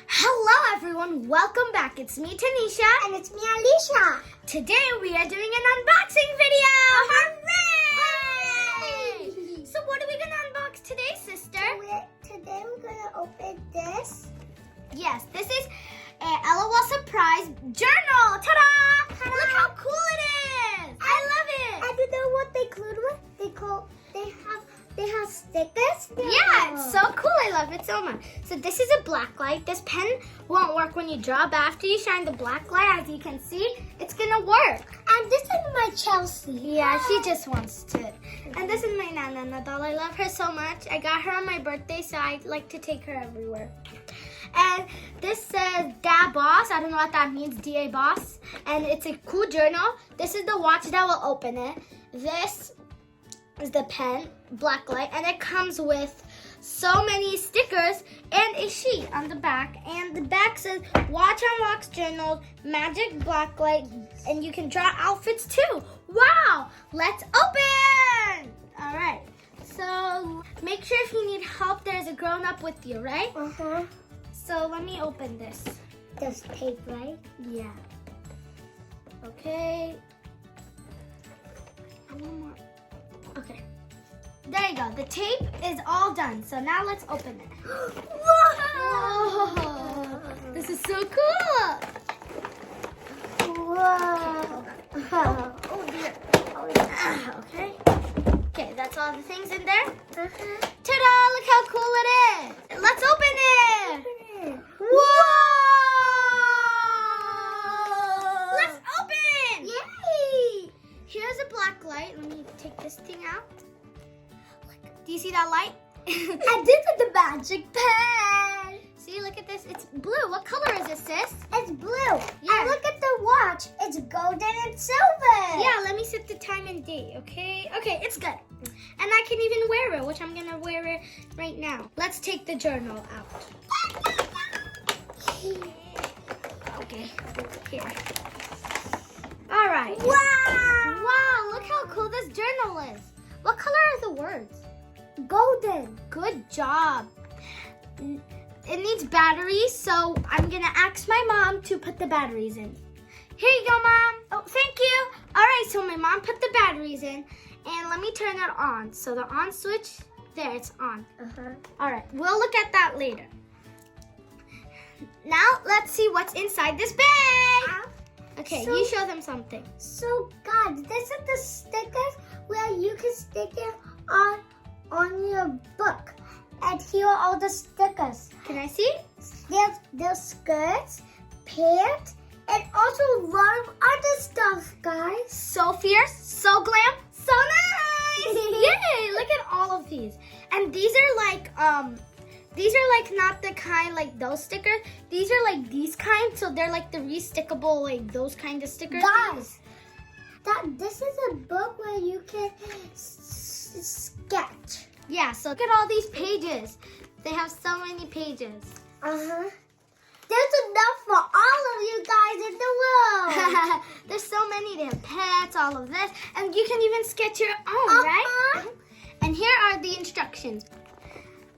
Hello everyone, welcome back. It's me Tanisha. And it's me Alisha. Today we are doing an unboxing video. Hooray! So what are we going to unbox today, sister? Today we're going to open this. Yes, this is a LOL surprise journal. Ta-da! Ta-da! Look how cool it is. I love it. And you know what they glued with? They have stickers. Yeah, it's so cool. I love it so much. So this is a black light. This pen won't work when you draw, but after you shine the black light, as you can see, it's gonna work. And this is my Chelsea. Yeah, she just wants to. And this is my Nana doll. I love her so much. I got her on my birthday, so I like to take her everywhere. And this says Da Boss. I don't know what that means, D-A Boss. And it's a cool journal. This is the watch that will open it. This is the pen, black light, and it comes with so many stickers and a sheet on the back. And the back says Watch Unlocks Journal, Magic Black Light, and you can draw outfits too. Wow! Let's open! All right. So make sure if you need help, there's a grown-up with you, right? Uh-huh. So let me open this. There's tape, right? Yeah. Okay. One more. Okay. There you go. The tape is all done. So now let's open it. Whoa! This is so cool. Whoa. Oh dear. Okay. Okay, that's all the things in there. Ta-da! Look how cool it is. Let's open it. Whoa! Let's open. Yay! Here's a black light. Let me take this thing out. Do you see that light? And this is the magic pen. See, look at this. It's blue. What color is this, sis? It's blue. Yeah. And look at the watch. It's golden and silver. Yeah, let me set the time and date, okay? Okay, it's good. And I can even wear it, which I'm going to wear it right now. Let's take the journal out. Okay, here. All right. Wow. Wow, look how cool this journal is. What color are the words? Golden. Good job. It needs batteries, so I'm gonna ask my mom to put the batteries in. Here you go, Mom. Oh, thank you. All right, so my mom put the batteries in, and let me turn it on. So the on switch, there, it's on. All right, we'll look at that later. Now, let's see what's inside this bag. Okay, So- you show them something. So, guys, this is the stickers where you can stick it on your book. And here are all the stickers. Can I see? There's skirts, pants, and also a lot of other stuff, guys. So fierce, so glam, so nice! Yay! Look at all of these. And these are like not the kind like those stickers. These are like these kind, so they're like the restickable, like those kind of stickers. Guys, this is a book where you can sketch. Yeah, so look at all these pages. They have so many pages. There's enough for all of you guys in the world. There's so many. They have pets, all of this. And you can even sketch your own, right? And here are the instructions.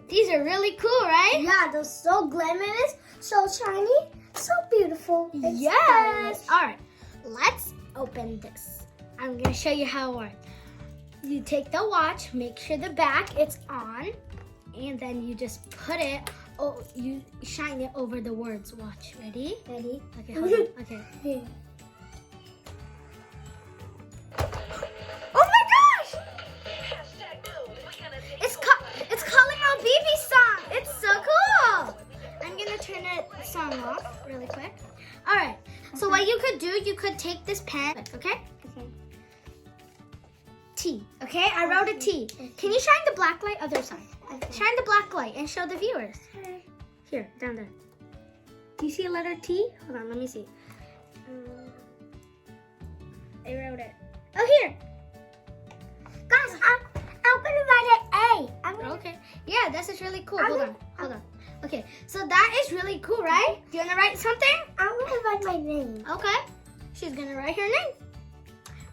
These are really cool, right? Yeah, they're so glamorous, so shiny, so beautiful. It's Yes. stylish. All right, let's open this. I'm going to show you how it works. You take the watch, make sure the back is on, and then you just put it, you shine it over the words watch. Ready? Ready? Okay, hold on. Okay. Oh my gosh! It's calling out BB song. It's so cool. I'm going to turn the song off really quick. All right. So what you could do, you could take this pen, okay? T. Okay, I wrote a T. Can you shine the black light other side? Shine the black light and show the viewers. Here, down there. Do you see a letter T? Hold on, let me see. I wrote it. Oh, here. Guys, I'm gonna write an A. Okay. Yeah, this is really cool. Hold on. Okay, so that is really cool, right? Do you want to write something? I'm gonna write my name. Okay. She's going to write her name.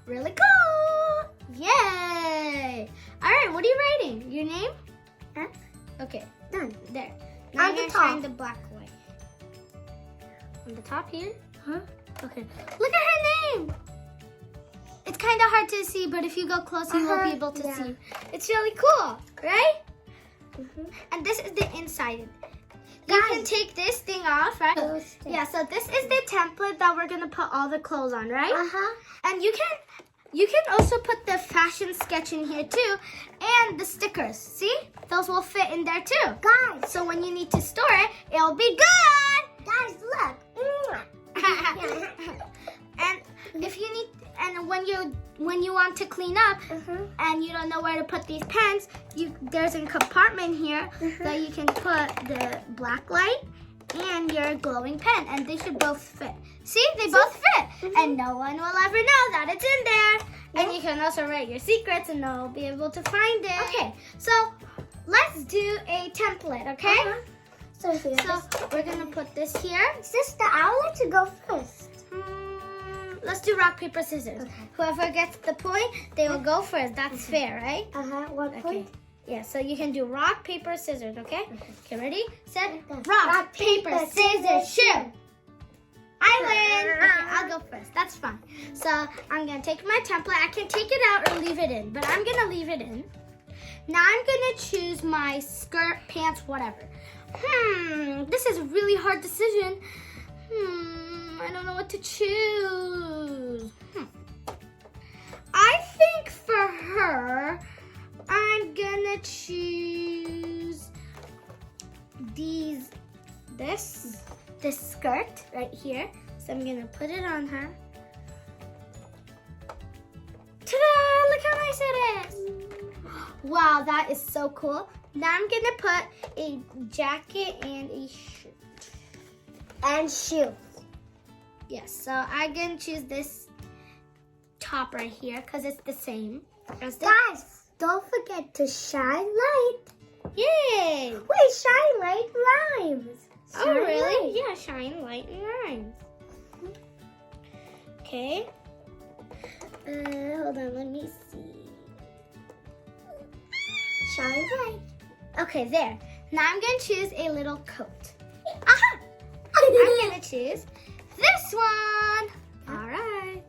Really cool. Yay. All right, what are you writing? Your name? Huh? Okay. Done. There. Now On the you're top. shine the black light. On the top here? Huh? Okay. Look at her name! It's kind of hard to see, but if you go close, you will be able to see. It's really cool, right? And this is the inside. You can take this thing off, right? Yeah, so this is the template that we're going to put all the clothes on, right? And you can also put the fashion sketch in here too, and the stickers. See? Those will fit in there too. Guys. So when you need to store it, it'll be good. Guys, look. And if you need, and when you want to clean up and you don't know where to put these pens, there's a compartment here that you can put the black light and your glowing pen, and they should both fit. See, they both fit, and no one will ever know that it's in there. And you can also write your secrets, and they'll be able to find it. Okay, so let's do a template, okay? So we're gonna put this here. Sister, I would like to go first. Let's do rock, paper, scissors. Okay. Whoever gets the point, they will go first. That's fair, right? 1 point. Yeah, so you can do rock, paper, scissors, okay? Okay, ready? Set, Okay. rock, paper, scissors, shoot! I win! Okay, I'll go first. That's fine. So I'm going to take my template. I can take it out or leave it in, but I'm going to leave it in. Now I'm going to choose my skirt, pants, whatever. This is a really hard decision. I don't know what to choose. I think for her, I'm gonna choose this skirt right here. So I'm gonna put it on her. Ta-da! Look how nice it is. Wow, that is so cool. Now I'm gonna put a jacket and a shirt. And shoe. Yes, so I'm gonna choose this top right here because it's the same as the... Guys, don't forget to shine light. Yay! Wait, shine light rhymes. Oh, really? Yeah, shine light and rhymes. Okay. Hold on, let me see. Shine light. Okay, there. Now I'm gonna choose a little coat. Aha! I'm gonna choose this one. All right.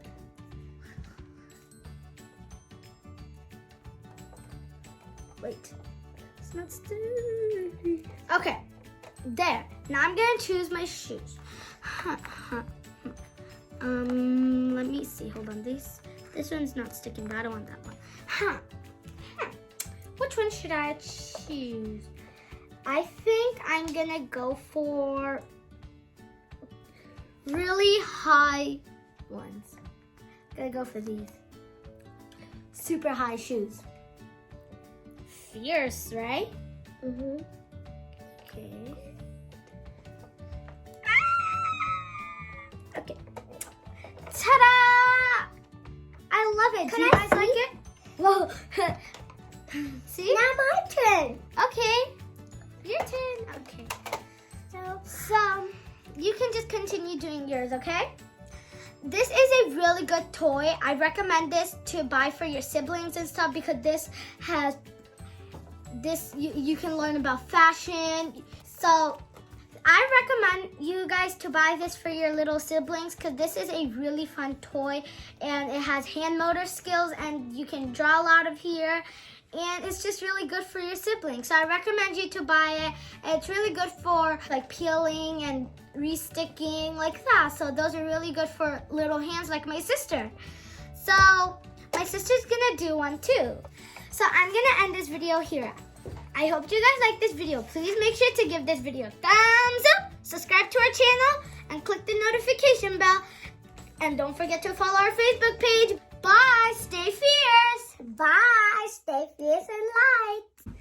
Wait, it's not sturdy. Okay, there. Now I'm gonna choose my shoes. Let me see. Hold on. This one's not sticking, but I don't want that one. Which one should I choose? I think I'm gonna go for really high ones. Gonna go for these super high shoes. Fierce, right? Okay. Okay. Ta-da! I love it. Do you guys like it? Whoa. See? Now my turn. Okay. Your turn. Okay. So you can just continue doing yours, okay? This is a really good toy. I recommend this to buy for your siblings and stuff because this has you can learn about fashion. So I recommend you guys to buy this for your little siblings because this is a really fun toy and it has hand motor skills and you can draw out of here. And it's just really good for your siblings. So I recommend you to buy it. It's really good for like peeling and resticking like that. So those are really good for little hands like my sister. So my sister's gonna do one too. So I'm gonna end this video here. I hope you guys like this video. Please make sure to give this video a thumbs up, subscribe to our channel, and click the notification bell. And don't forget to follow our Facebook page. Bye, stay fierce. Bye. Stay fierce and light.